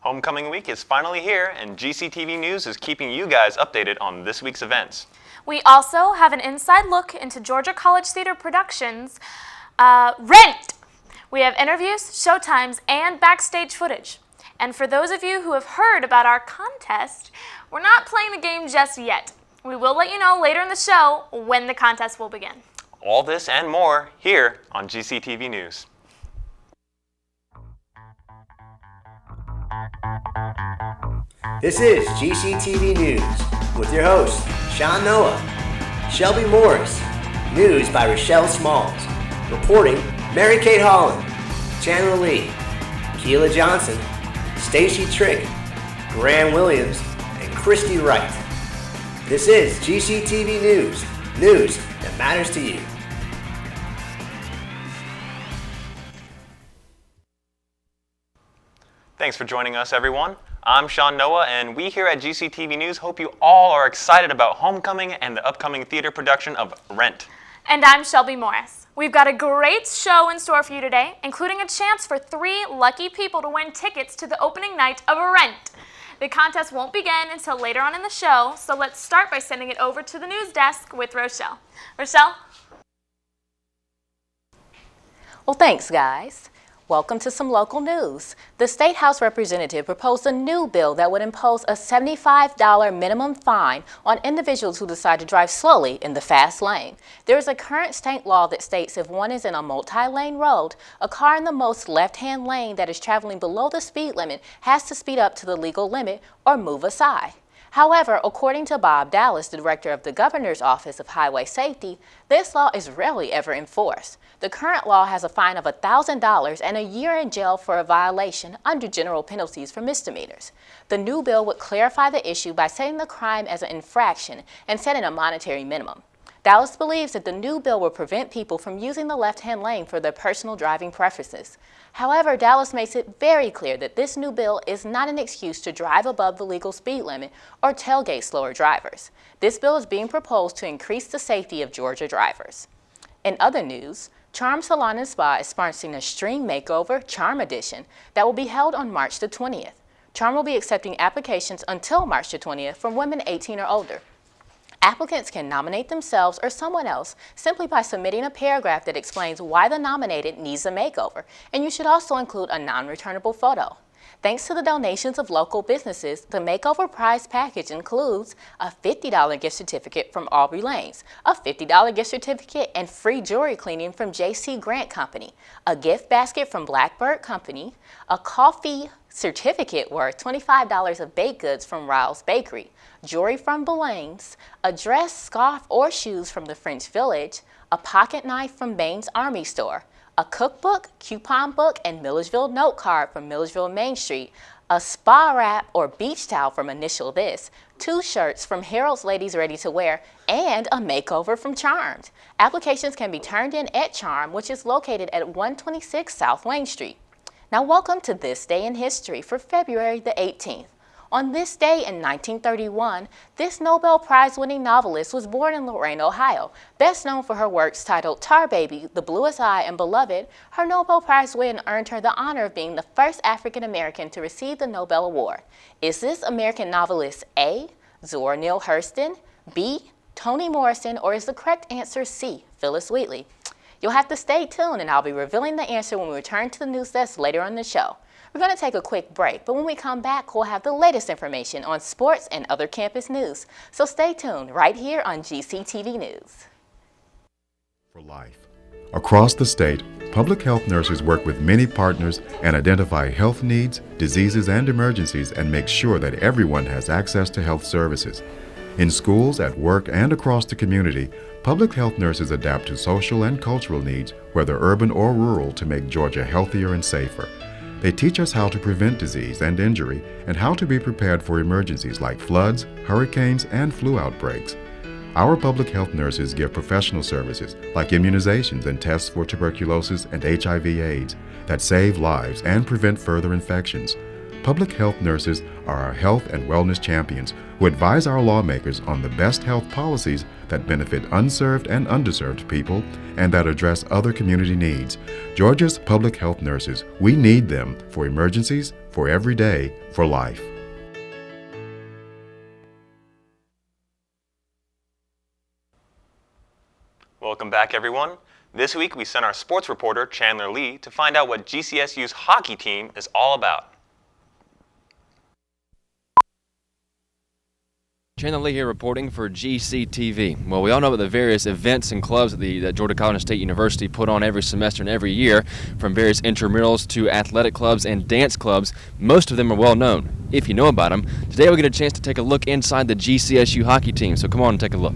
Homecoming week is finally here, and GCTV News is keeping you guys updated on this week's events. We also have an inside look into Georgia College Theater Productions' Rent. We have interviews, showtimes, and backstage footage. And for those of you who have heard about our contest, we're not playing the game just yet. We will let you know later in the show when the contest will begin. All this and more here on GCTV News. This is GCTV News with your hosts, Sean Noah, Shelby Morris, news by Rochelle Smalls, reporting Mary Kate Holland, Chandler Lee, Keela Johnson, Stacy Trick, Graham Williams, and Christy Wright. This is GCTV News, news that matters to you. Thanks for joining us, everyone. I'm Sean Noah, and we here at GCTV News hope you all are excited about Homecoming and the upcoming theater production of Rent. And I'm Shelby Morris. We've got a great show in store for you today, including a chance for 3 lucky people to win tickets to the opening night of Rent. The contest won't begin until later on in the show, so let's start by sending it over to the news desk with Rochelle. Rochelle? Well, thanks, guys. Welcome to some local news. The State House representative proposed a new bill that would impose a $75 minimum fine on individuals who decide to drive slowly in the fast lane. There is a current state law that states if one is in a multi-lane road, a car in the most left-hand lane that is traveling below the speed limit has to speed up to the legal limit or move aside. However, according to Bob Dallas, the director of the Governor's Office of Highway Safety, this law is rarely ever enforced. The current law has a fine of $1,000 and a year in jail for a violation under general penalties for misdemeanors. The new bill would clarify the issue by setting the crime as an infraction and setting a monetary minimum. Dallas believes that the new bill will prevent people from using the left-hand lane for their personal driving preferences. However, Dallas makes it very clear that this new bill is not an excuse to drive above the legal speed limit or tailgate slower drivers. This bill is being proposed to increase the safety of Georgia drivers. In other news, Charm Salon and Spa is sponsoring a Stream Makeover Charm Edition that will be held on March the 20th. Charm will be accepting applications until March the 20th from women 18 or older. Applicants can nominate themselves or someone else simply by submitting a paragraph that explains why the nominated needs a makeover, and you should also include a non-returnable photo. Thanks to the donations of local businesses, the makeover prize package includes a $50 gift certificate from Aubrey Lanes, a $50 gift certificate and free jewelry cleaning from J.C. Grant Company, a gift basket from Blackbird Company, a coffee certificate worth $25 of baked goods from Riles Bakery, jewelry from Belane's, a dress, scarf, or shoes from the French Village, a pocket knife from Bain's Army Store, a cookbook, coupon book, and Millersville note card from Millersville Main Street, a spa wrap or beach towel from Initial This, 2 shirts from Harold's Ladies Ready to Wear, and a makeover from Charmed. Applications can be turned in at Charm, which is located at 126 South Wayne Street. Now welcome to This Day in History for February the 18th. On this day in 1931, this Nobel Prize-winning novelist was born in Lorain, Ohio. Best known for her works titled Tar Baby, The Bluest Eye, and Beloved, her Nobel Prize win earned her the honor of being the first African American to receive the Nobel Award. Is this American novelist A, Zora Neale Hurston, B, Toni Morrison, or is the correct answer C, Phyllis Wheatley? You'll have to stay tuned, and I'll be revealing the answer when we return to the news desk later on the show. We're going to take a quick break, but when we come back, we'll have the latest information on sports and other campus news. So stay tuned right here on GCTV News. For life. Across the state, public health nurses work with many partners and identify health needs, diseases, and emergencies and make sure that everyone has access to health services. In schools, at work, and across the community, public health nurses adapt to social and cultural needs, whether urban or rural, to make Georgia healthier and safer. They teach us how to prevent disease and injury and how to be prepared for emergencies like floods, hurricanes, and flu outbreaks. Our public health nurses give professional services like immunizations and tests for tuberculosis and HIV/AIDS that save lives and prevent further infections. Public health nurses are our health and wellness champions who advise our lawmakers on the best health policies that benefit unserved and underserved people and that address other community needs. Georgia's public health nurses, we need them for emergencies, for every day, for life. Welcome back, everyone. This week we sent our sports reporter, Chandler Lee, to find out what GCSU's hockey team is all about. Chandler Lee here reporting for GCTV. Well, we all know about the various events and clubs that Georgia College State University put on every semester and every year, from various intramurals to athletic clubs and dance clubs. Most of them are well known, if you know about them. Today we'll get a chance to take a look inside the GCSU hockey team, so come on and take a look.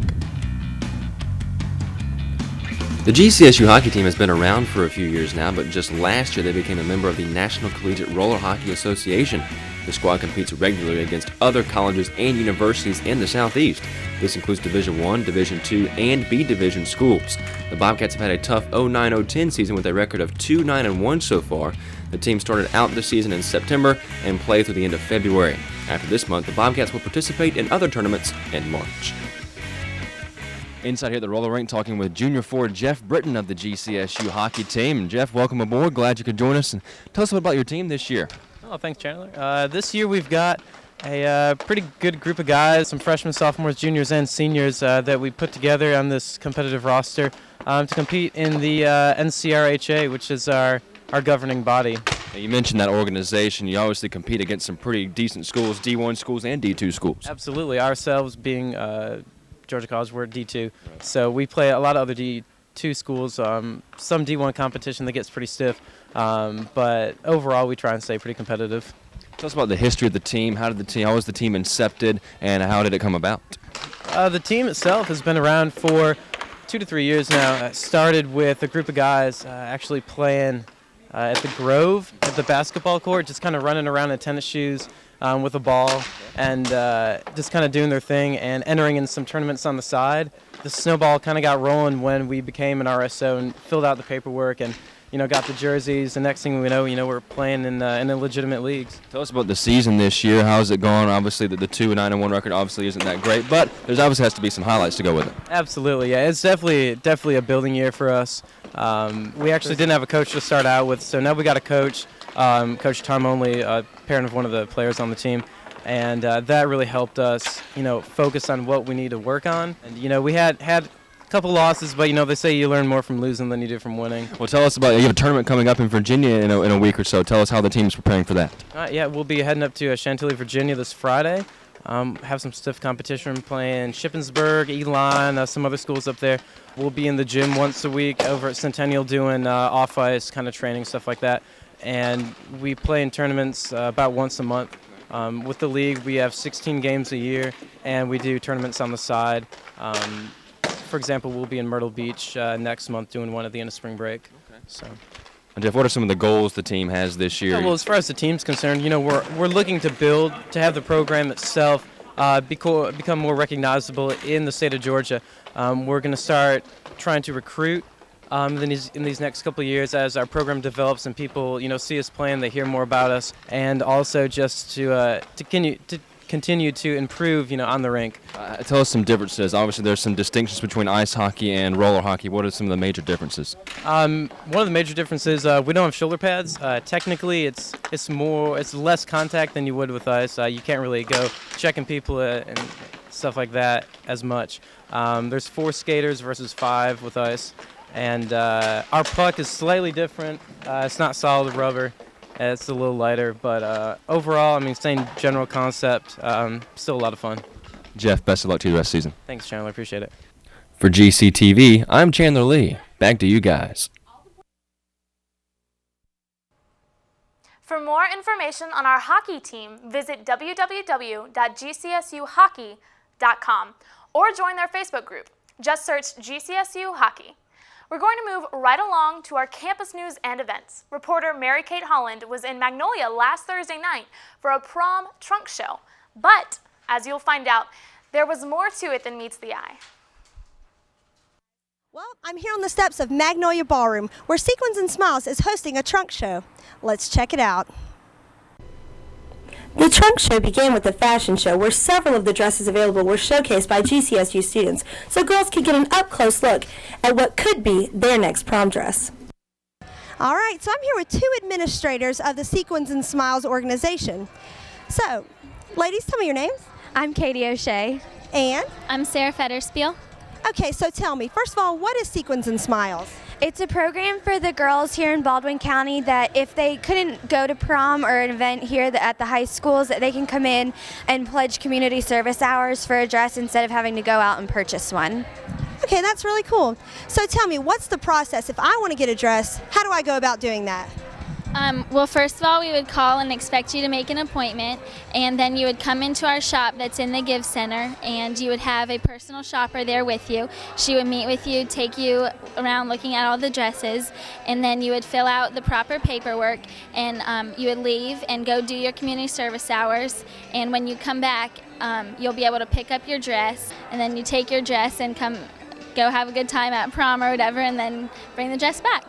The GCSU hockey team has been around for a few years now, but just last year they became a member of the National Collegiate Roller Hockey Association. The squad competes regularly against other colleges and universities in the Southeast. This includes Division I, Division II, and B Division schools. The Bobcats have had a tough 09-010 season with a record of 2-9-1 so far. The team started out the season in September and played through the end of February. After this month, the Bobcats will participate in other tournaments in March. Inside here at the roller rink, talking with junior forward Jeff Britton of the GCSU hockey team. Jeff, welcome aboard. Glad you could join us. And tell us a bit about your team this year. Oh, thanks, Chandler. This year we've got a pretty good group of guys, some freshmen, sophomores, juniors, and seniors that we put together on this competitive roster to compete in the NCRHA, which is our governing body. Now, you mentioned that organization. You obviously compete against some pretty decent schools, D1 schools and D2 schools. Absolutely. Ourselves being Georgia College, we're at D2. Right. So we play a lot of other D2 schools, some D1 competition that gets pretty stiff. But overall, we try and stay pretty competitive. Tell us about the history of the team. How was the team incepted, and how did it come about? The team itself has been around for 2 to 3 years now. It started with a group of guys actually playing at the Grove at the basketball court, just kind of running around in tennis shoes with a ball and just kind of doing their thing and entering in some tournaments on the side. The snowball kind of got rolling when we became an RSO and filled out the paperwork and got the jerseys. The next thing we know, we're playing in the legitimate leagues. Tell us about the season this year. How's it going? Obviously, the 2-9-1 record obviously isn't that great, but there's obviously has to be some highlights to go with it. Absolutely, yeah. It's definitely a building year for us. We actually didn't have a coach to start out with, so now we got a coach, Coach Tom Only, a parent of one of the players on the team. And that really helped us, focus on what we need to work on. And, we had couple losses, but they say you learn more from losing than you do from winning. Well, tell us about, you have a tournament coming up in Virginia in a week or so. Tell us how the team's preparing for that. Yeah, we'll be heading up to Chantilly, Virginia this Friday. Have some stiff competition playing Shippensburg, Elon, some other schools up there. We'll be in the gym once a week over at Centennial doing off-ice kind of training, stuff like that. And we play in tournaments about once a month. With the league, we have 16 games a year, and we do tournaments on the side. For example, we'll be in Myrtle Beach next month doing one at the end of spring break. Okay. So. And Jeff, what are some of the goals the team has this year? Well, as far as the team's concerned, we're looking to have the program itself become more recognizable in the state of Georgia. We're going to start trying to recruit in these next couple of years as our program develops and people see us playing, they hear more about us, and also just to continue to improve, on the rink. Tell us some differences. Obviously, there's some distinctions between ice hockey and roller hockey. What are some of the major differences? One of the major differences, we don't have shoulder pads. Technically, it's less contact than you would with ice. You can't really go checking people and stuff like that as much. There's 4 skaters versus 5 with ice, and our puck is slightly different. It's not solid rubber. It's a little lighter, but overall, same general concept, still a lot of fun. Jeff, best of luck to you the rest of the season. Thanks, Chandler. Appreciate it. For GCTV, I'm Chandler Lee. Back to you guys. For more information on our hockey team, visit www.gcsuhockey.com or join their Facebook group. Just search GCSU Hockey. We're going to move right along to our campus news and events. Reporter Mary-Kate Holland was in Magnolia last Thursday night for a prom trunk show. But, as you'll find out, there was more to it than meets the eye. Well, I'm here on the steps of Magnolia Ballroom, where Sequins and Smiles is hosting a trunk show. Let's check it out. The trunk show began with a fashion show where several of the dresses available were showcased by GCSU students so girls could get an up-close look at what could be their next prom dress. All right, so I'm here with two administrators of the Sequins and Smiles organization. So, ladies, tell me your names. I'm Katie O'Shea. And? I'm Sarah Fetterspiel. Okay, so tell me, first of all, what is Sequins and Smiles? It's a program for the girls here in Baldwin County that if they couldn't go to prom or an event here at the high schools, that they can come in and pledge community service hours for a dress instead of having to go out and purchase one. Okay, that's really cool. So tell me, what's the process? If I want to get a dress, how do I go about doing that? Well, first of all, we would call and expect you to make an appointment, and then you would come into our shop that's in the Give Center, and you would have a personal shopper there with you. She would meet with you, take you around looking at all the dresses, and then you would fill out the proper paperwork, and you would leave and go do your community service hours, and when you come back, you'll be able to pick up your dress, and then you take your dress and go have a good time at prom or whatever, and then bring the dress back.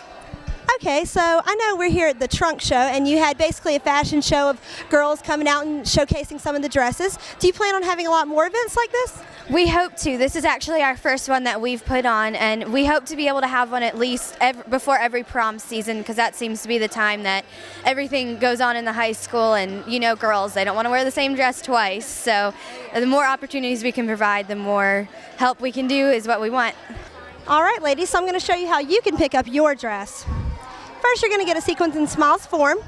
Okay, so I know we're here at the trunk show, and you had basically a fashion show of girls coming out and showcasing some of the dresses. Do you plan on having a lot more events like this? We hope to. This is actually our first one that we've put on, and we hope to be able to have one at least before every prom season, because that seems to be the time that everything goes on in the high school, and you know girls, they don't want to wear the same dress twice, so the more opportunities we can provide, the more help we can do is what we want. All right, ladies, so I'm going to show you how you can pick up your dress. First, you're going to get a Sequins and Smiles form.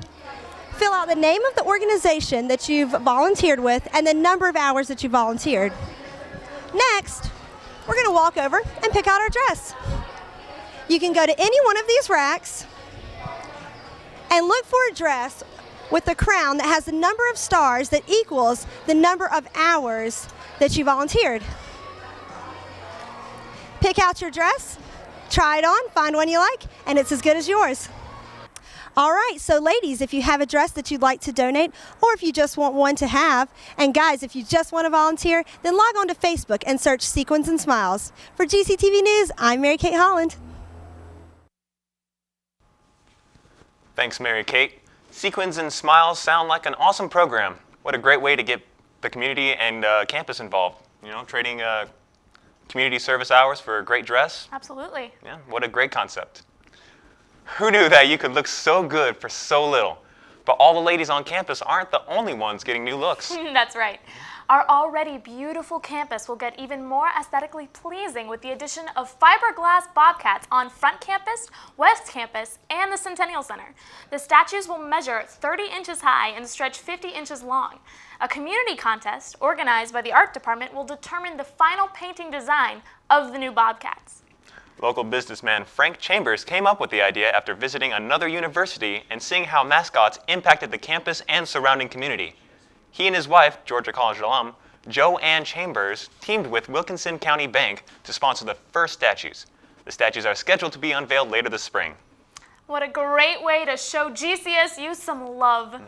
Fill out the name of the organization that you've volunteered with and the number of hours that you volunteered. Next, we're going to walk over and pick out our dress. You can go to any one of these racks and look for a dress with a crown that has the number of stars that equals the number of hours that you volunteered. Pick out your dress, try it on, find one you like, and it's as good as yours. All right, so ladies, if you have a dress that you'd like to donate, or if you just want one to have, and guys, if you just want to volunteer, then log on to Facebook and search Sequins and Smiles. For GCTV News, I'm Mary Kate Holland. Thanks, Mary Kate. Sequins and Smiles sound like an awesome program. What a great way to get the community and campus involved. You know, trading community service hours for a great dress. Absolutely. Yeah, what a great concept. Who knew that you could look so good for so little? But all the ladies on campus aren't the only ones getting new looks. That's right. Our already beautiful campus will get even more aesthetically pleasing with the addition of fiberglass bobcats on Front Campus, West Campus, and the Centennial Center. The statues will measure 30 inches high and stretch 50 inches long. A community contest organized by the art department will determine the final painting design of the new bobcats. Local businessman Frank Chambers came up with the idea after visiting another university and seeing how mascots impacted the campus and surrounding community. He and his wife, Georgia College alum, Joanne Chambers, teamed with Wilkinson County Bank to sponsor the first statues. The statues are scheduled to be unveiled later this spring. What a great way to show GCSU some love.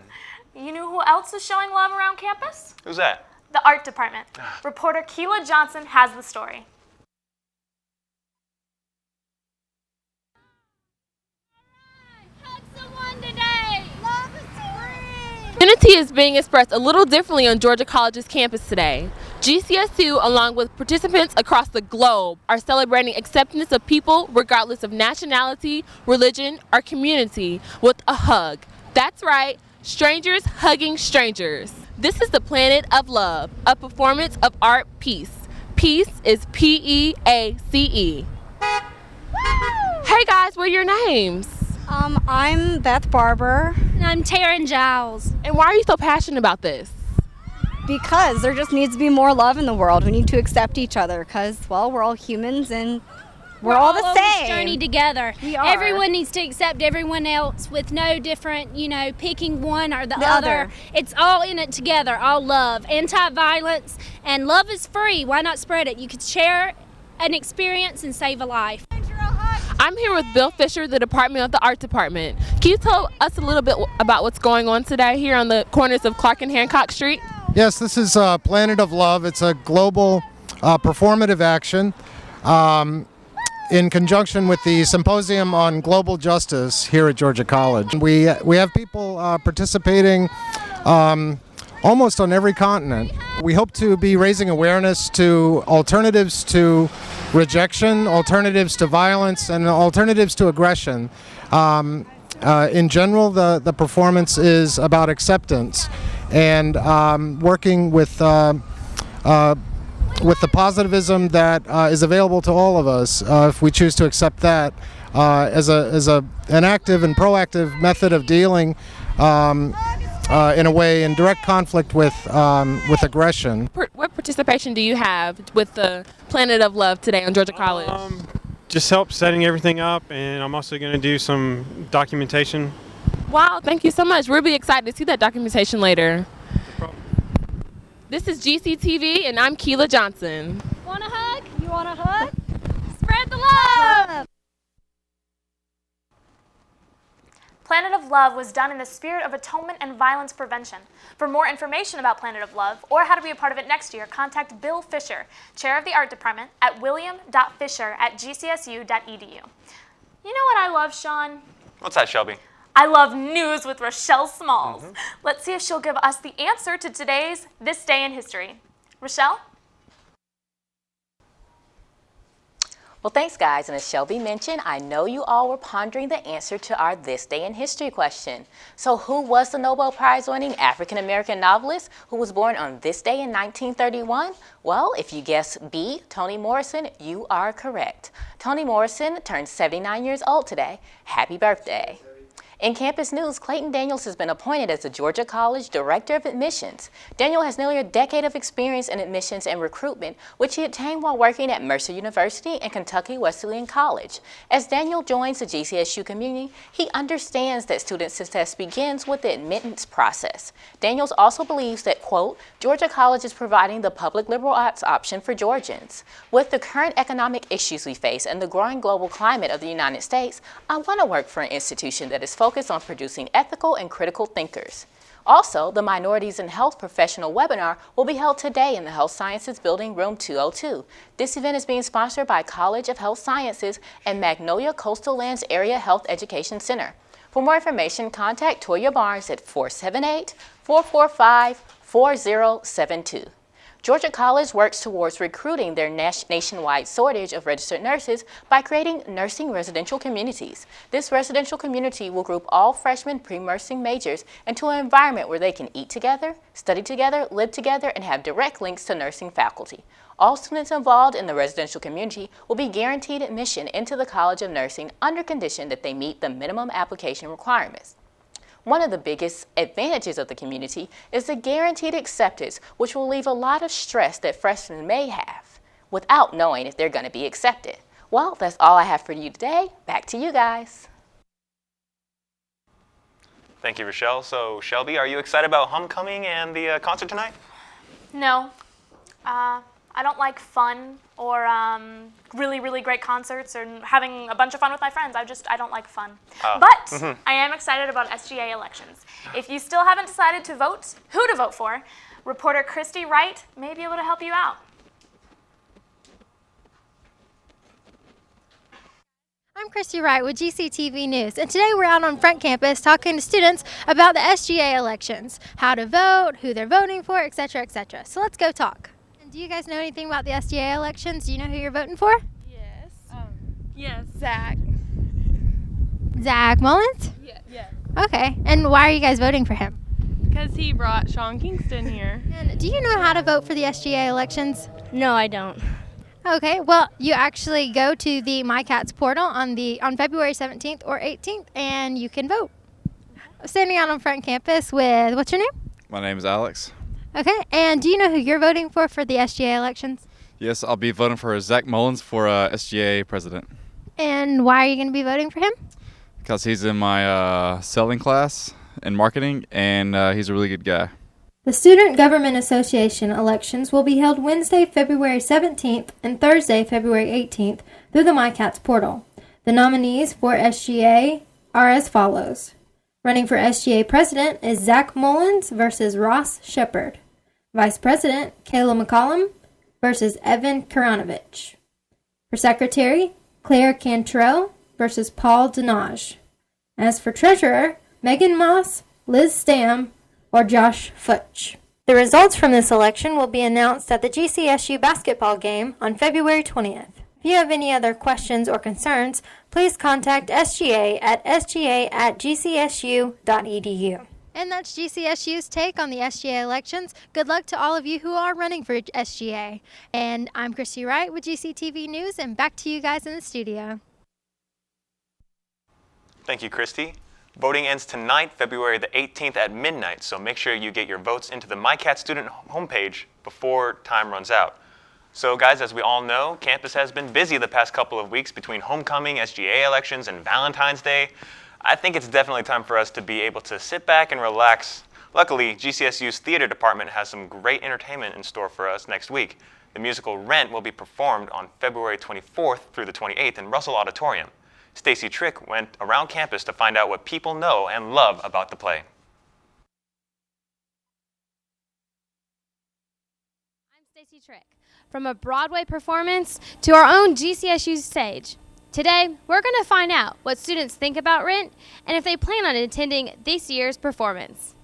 You know who else is showing love around campus? Who's that? The art department. Reporter Keela Johnson has the story. Unity is being expressed a little differently on Georgia College's campus today. GCSU, along with participants across the globe, are celebrating acceptance of people regardless of nationality, religion, or community with a hug. That's right, strangers hugging strangers. This is the Planet of Love, a performance of art peace. Peace is P-E-A-C-E. Hey guys, what are your names? I'm Beth Barber. And I'm Taryn Giles. And why are you so passionate about this? Because there just needs to be more love in the world. We need to accept each other because, well, we're all humans and we're all the on same. This journey together. We are. Everyone needs to accept everyone else with no different, picking one or the other. It's all in it together, all love. Anti-violence, and love is free. Why not spread it? You could share an experience and save a life. I'm here with Bill Fisher, the Department of the Art Department. Can you tell us a little bit about what's going on today here on the corners of Clark and Hancock Street? Yes, this is Planet of Love. It's a global performative action in conjunction with the Symposium on Global Justice here at Georgia College. We have people participating almost on every continent. We hope to be raising awareness to alternatives to rejection, alternatives to violence, and alternatives to aggression. In general, the performance is about acceptance and working with the positivism that is available to all of us if we choose to accept that as an active and proactive method of dealing in a way in direct conflict with aggression. What participation do you have with the Planet of Love today on Georgia College? Just help setting everything up, and I'm also going to do some documentation. Wow, thank you so much. We'll be excited to see that documentation later. This is GCTV, and I'm Keela Johnson. Want a hug? You want a hug? Spread the love! Planet of Love was done in the spirit of atonement and violence prevention. For more information about Planet of Love or how to be a part of it next year, contact Bill Fisher, Chair of the Art Department at william.fisher@gcsu.edu. You know what I love, Sean? What's that, Shelby? I love news with Rochelle Smalls. Let's see if she'll give us the answer to today's This Day in History. Rochelle? Well, thanks, guys. And as Shelby mentioned, I know you all were pondering the answer to our This Day in History question. So who was the Nobel Prize-winning African-American novelist who was born on this day in 1931? Well, if you guess B, Toni Morrison, you are correct. Toni Morrison turned 79 years old today. Happy birthday. In campus news, Clayton Daniels has been appointed as the Georgia College Director of Admissions. Daniel has nearly a decade of experience in admissions and recruitment, which he obtained while working at Mercer University and Kentucky Wesleyan College. As Daniel joins the GCSU community, he understands that student success begins with the admittance process. Daniels also believes that, quote, Georgia College is providing the public liberal arts option for Georgians. With the current economic issues we face and the growing global climate of the United States, I want to work for an institution that is focused on producing ethical and critical thinkers. Also, the Minorities in Health Professional webinar will be held today in the Health Sciences Building, Room 202. This event is being sponsored by College of Health Sciences and Magnolia Coastal Lands Area Health Education Center. For more information, contact Toya Barnes at 478-445-4072. Georgia College works towards recruiting their nationwide shortage of registered nurses by creating nursing residential communities. This residential community will group all freshman pre-nursing majors into an environment where they can eat together, study together, live together, and have direct links to nursing faculty. All students involved in the residential community will be guaranteed admission into the College of Nursing under condition that they meet the minimum application requirements. One of the biggest advantages of the community is the guaranteed acceptance, which will leave a lot of stress that freshmen may have without knowing if they're going to be accepted. Well, that's all I have for you today. Back to you guys. Thank you, Rochelle. So, Shelby, are you excited about homecoming and the concert tonight? No. I don't like fun or really, really great concerts or having a bunch of fun with my friends. I don't like fun. But I am excited about SGA elections. If you still haven't decided to vote, who to vote for, reporter Christy Wright may be able to help you out. I'm Christy Wright with GCTV News, and today we're out on Front Campus talking to students about the SGA elections, how to vote, who they're voting for, etc., etc. So let's go talk. Do you guys know anything about the SGA elections? Do you know who you're voting for? Yes. Yes, Zach. Zach Mullins? Yeah. Okay. And why are you guys voting for him? Because he brought Sean Kingston here. And do you know how to vote for the SGA elections? No, I don't. Okay. Well, you actually go to the MyCats portal on February 17th or 18th, and you can vote. Standing out on Front Campus with, what's your name? My name is Alex. Okay, and do you know who you're voting for the SGA elections? Yes, I'll be voting for Zach Mullins for SGA president. And why are you going to be voting for him? Because he's in my selling class in marketing, and he's a really good guy. The Student Government Association elections will be held Wednesday, February 17th and Thursday, February 18th through the MyCats portal. The nominees for SGA are as follows. Running for SGA president is Zach Mullins versus Ross Shepard. Vice President, Kayla McCollum versus Evan Karanovich. For Secretary, Claire Cantrell versus Paul Denage. As for Treasurer, Megan Moss, Liz Stam, or Josh Futch. The results from this election will be announced at the GCSU basketball game on February 20th. If you have any other questions or concerns, please contact SGA at sga@gcsu.edu. And that's GCSU's take on the SGA elections. Good luck to all of you who are running for SGA. And I'm Christy Wright with GCTV News, and back to you guys in the studio. Thank you, Christy. Voting ends tonight, February the 18th at midnight, so make sure you get your votes into the MyCat student homepage before time runs out. So guys, as we all know, campus has been busy the past couple of weeks between homecoming, SGA elections, and Valentine's Day. I think it's definitely time for us to be able to sit back and relax. Luckily, GCSU's theater department has some great entertainment in store for us next week. The musical Rent will be performed on February 24th through the 28th in Russell Auditorium. Stacy Trick went around campus to find out what people know and love about the play. I'm Stacy Trick. From a Broadway performance to our own GCSU stage. Today, we're going to find out what students think about Rent and if they plan on attending this year's performance.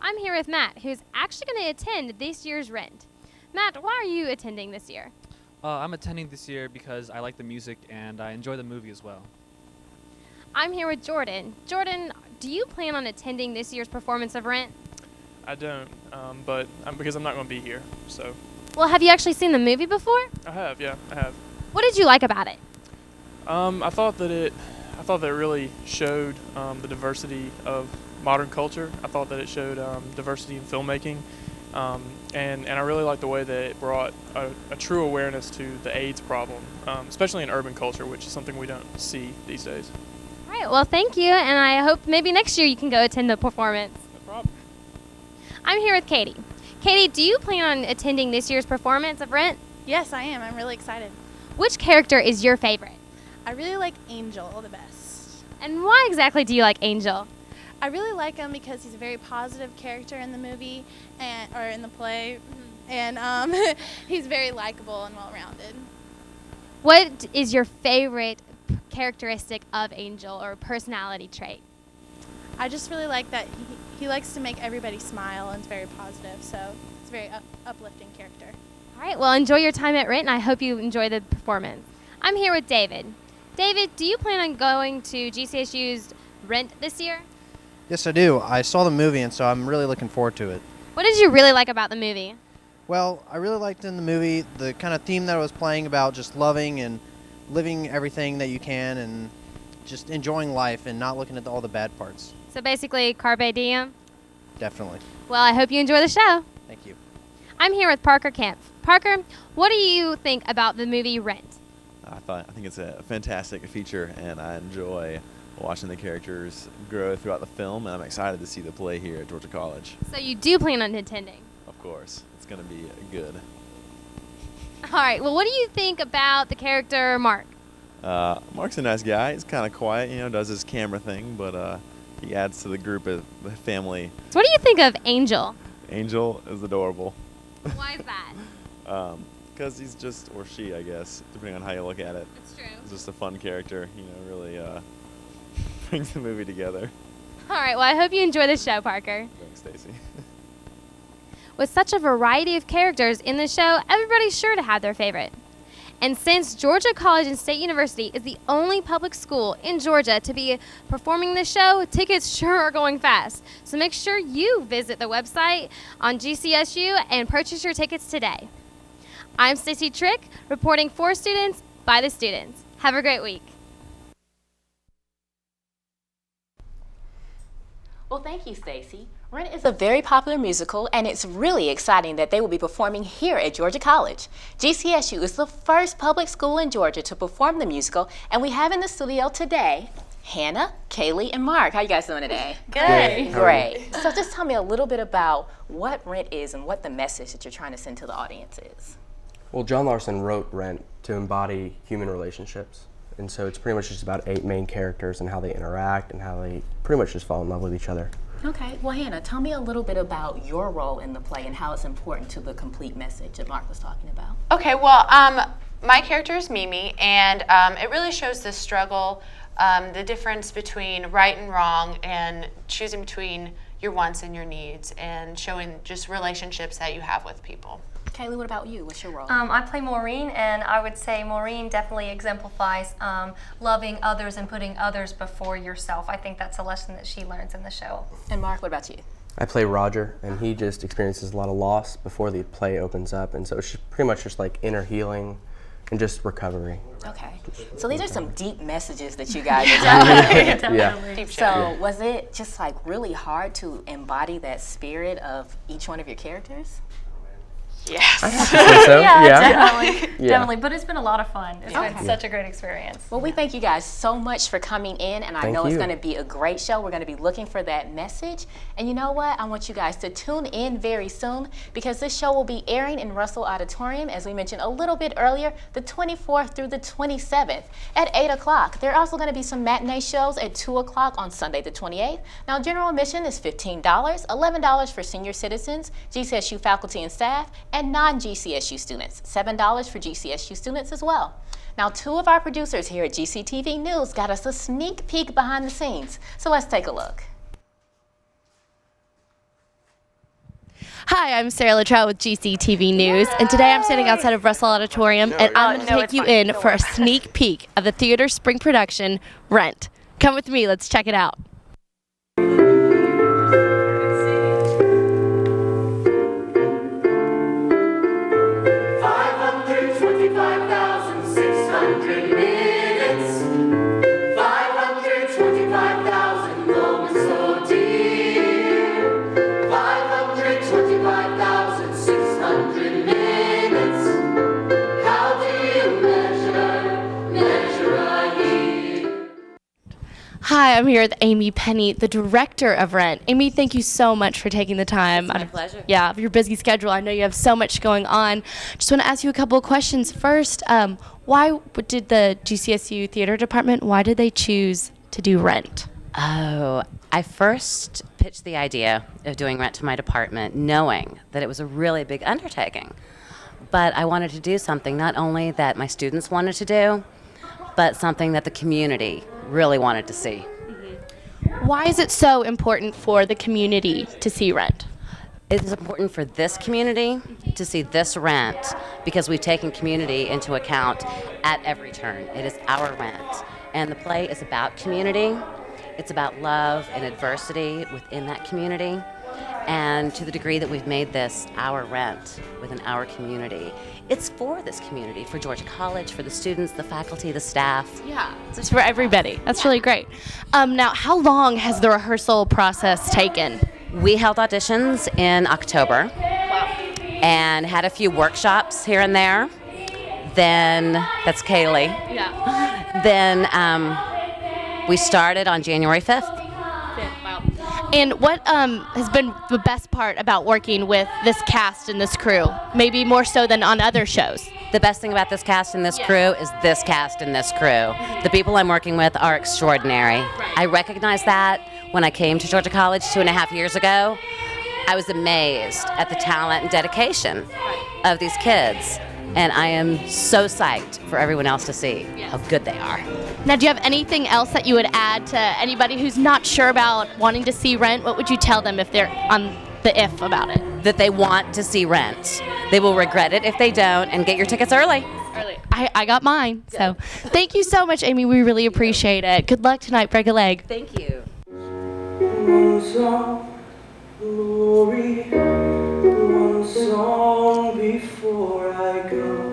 I'm here with Matt, who's actually going to attend this year's Rent. Matt, why are you attending this year? I'm attending this year because I like the music and I enjoy the movie as well. I'm here with Jordan. Jordan, do you plan on attending this year's performance of Rent? I don't, but because I'm not going to be here, so. Well, have you actually seen the movie before? I have, yeah, I have. What did you like about it? I thought that it really showed the diversity of modern culture. I thought that it showed diversity in filmmaking, and I really liked the way that it brought a true awareness to the AIDS problem, especially in urban culture, which is something we don't see these days. All right, well, thank you, and I hope maybe next year you can go attend the performance. No problem. I'm here with Katie. Katie, do you plan on attending this year's performance of Rent? Yes, I am. I'm really excited. Which character is your favorite? I really like Angel the best. And why exactly do you like Angel? I really like him because he's a very positive character in the movie or in the play, and he's very likable and well-rounded. What is your favorite characteristic of Angel or personality trait? I just really like that he likes to make everybody smile and is very positive, so it's a very uplifting character. All right, well, enjoy your time at Rent, and I hope you enjoy the performance. I'm here with David. David, do you plan on going to GCSU's Rent this year? Yes, I do. I saw the movie, and so I'm really looking forward to it. What did you really like about the movie? Well, I really liked in the movie the kind of theme that it was playing about just loving and living everything that you can and just enjoying life and not looking at all the bad parts. So basically, carpe diem? Definitely. Well, I hope you enjoy the show. Thank you. I'm here with Parker Kemp. Parker, what do you think about the movie Rent? I think it's a fantastic feature, and I enjoy watching the characters grow throughout the film, and I'm excited to see the play here at Georgia College. So you do plan on attending? Of course. It's going to be good. All right. Well, what do you think about the character Mark? Mark's a nice guy. He's kind of quiet, does his camera thing, but he adds to the group of the family. So what do you think of Angel? Angel is adorable. Why is that? Because he's just, or she, I guess, depending on how you look at it. It's true. He's just a fun character, really brings the movie together. All right, well, I hope you enjoy the show, Parker. Thanks, Stacy. With such a variety of characters in the show, everybody's sure to have their favorite. And since Georgia College and State University is the only public school in Georgia to be performing the show, tickets sure are going fast. So make sure you visit the website on GCSU and purchase your tickets today. I'm Stacy Trick, reporting for students by the students. Have a great week. Well, thank you, Stacy. Rent is a very popular musical, and it's really exciting that they will be performing here at Georgia College. GCSU is the first public school in Georgia to perform the musical, and we have in the studio today Hannah, Kaylee, and Mark. How you guys doing today? Good. Great. So just tell me a little bit about what Rent is and what the message that you're trying to send to the audience is. Well, John Larson wrote Rent to embody human relationships. And so it's pretty much just about 8 main characters and how they interact and how they pretty much just fall in love with each other. Okay, well, Hannah, tell me a little bit about your role in the play and how it's important to the complete message that Mark was talking about. Okay, well, my character is Mimi, and it really shows the struggle, the difference between right and wrong, and choosing between your wants and your needs, and showing just relationships that you have with people. Kaylee, what about you? What's your role? I play Maureen, and I would say Maureen definitely exemplifies loving others and putting others before yourself. I think that's a lesson that she learns in the show. And Mark, what about you? I play Roger, and he just experiences a lot of loss before the play opens up, and so it's pretty much just like inner healing and just recovery. Okay. So these are some deep messages that you guys are telling. Yeah. So was it just like really hard to embody that spirit of each one of your characters? Yes. I have to say so. Definitely. Yeah. Definitely. But it's been a lot of fun. It's been Okay. such a great experience. Well, we thank you guys so much for coming in, and I Thank know it's you. going to be a great show. We're going to be looking for that message. And you know what? I want you guys to tune in very soon, because this show will be airing in Russell Auditorium, as we mentioned a little bit earlier, the 24th through the 27th at 8 o'clock. There are also going to be some matinee shows at 2 o'clock on Sunday the 28th. Now, general admission is $15, $11 for senior citizens, GCSU faculty and staff, and non-GCSU students, $7 for GCSU students as well. Now, two of our producers here at GCTV News got us a sneak peek behind the scenes, so let's take a look. Hi, I'm Sarah Luttrell with GCTV News, and today I'm standing outside of Russell Auditorium, and I'm going to take you in for a sneak peek of the theater spring production, Rent. Come with me, let's check it out. Hi, I'm here with Amy Penny, the director of Rent. Amy, thank you so much for taking the time. It's my pleasure. Yeah, of your busy schedule. I know you have so much going on. Just want to ask you a couple of questions. First, why did the GCSU theater department, why did they choose to do Rent? Oh, I first pitched the idea of doing Rent to my department knowing that it was a really big undertaking. But I wanted to do something not only that my students wanted to do, but something that the community really wanted to see. Why is it so important for the community to see Rent? It is important for this community to see this Rent because we've taken community into account at every turn. It is our Rent. And the play is about community. It's about love and adversity within that community. And to the degree that we've made this our Rent within our community, it's for this community, for Georgia College, for the students, the faculty, the staff. Yeah, so it's for everybody. That's really great. Now, how long has the rehearsal process taken? We held auditions in October and had a few workshops here and there. Then, that's Kaylee. Yeah. Then we started on January 5th. And what has been the best part about working with this cast and this crew? Maybe more so than on other shows. The best thing about this cast and this crew is this cast and this crew. The people I'm working with are extraordinary. I recognized that when I came to Georgia College 2.5 years ago. I was amazed at the talent and dedication of these kids. And I am so psyched for everyone else to see how good they are. Now, do you have anything else that you would add to anybody who's not sure about wanting to see Rent? What would you tell them if they're on the if about it? That they want to see Rent. They will regret it if they don't, and get your tickets early. I got mine. So thank you so much, Amy. We really appreciate it. Good luck tonight. Break a leg. Thank you. One song, glory, one song before I go.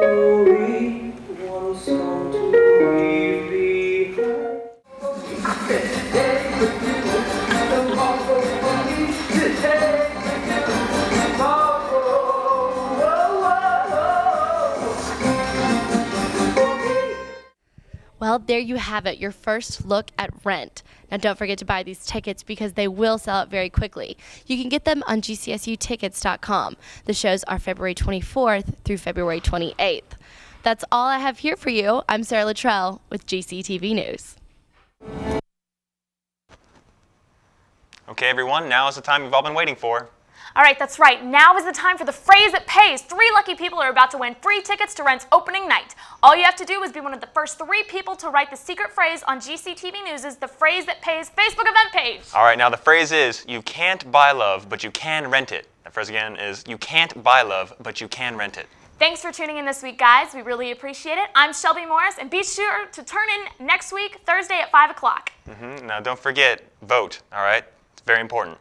Glory, one song to leave behind. Well, there you have it, your first look at Rent. Now, don't forget to buy these tickets because they will sell out very quickly. You can get them on gcsutickets.com. The shows are February 24th through February 28th. That's all I have here for you. I'm Sarah Luttrell with GCTV News. Okay, everyone, now is the time you've all been waiting for. All right, that's right. Now is the time for the phrase that pays. 3 lucky people are about to win free tickets to Rent's opening night. All you have to do is be one of the first 3 people to write the secret phrase on GCTV News' The Phrase That Pays Facebook event page. All right, now the phrase is, you can't buy love, but you can rent it. That phrase again is, you can't buy love, but you can rent it. Thanks for tuning in this week, guys. We really appreciate it. I'm Shelby Morris, and be sure to turn in next week, Thursday at 5 o'clock. Now don't forget, vote, all right? It's very important.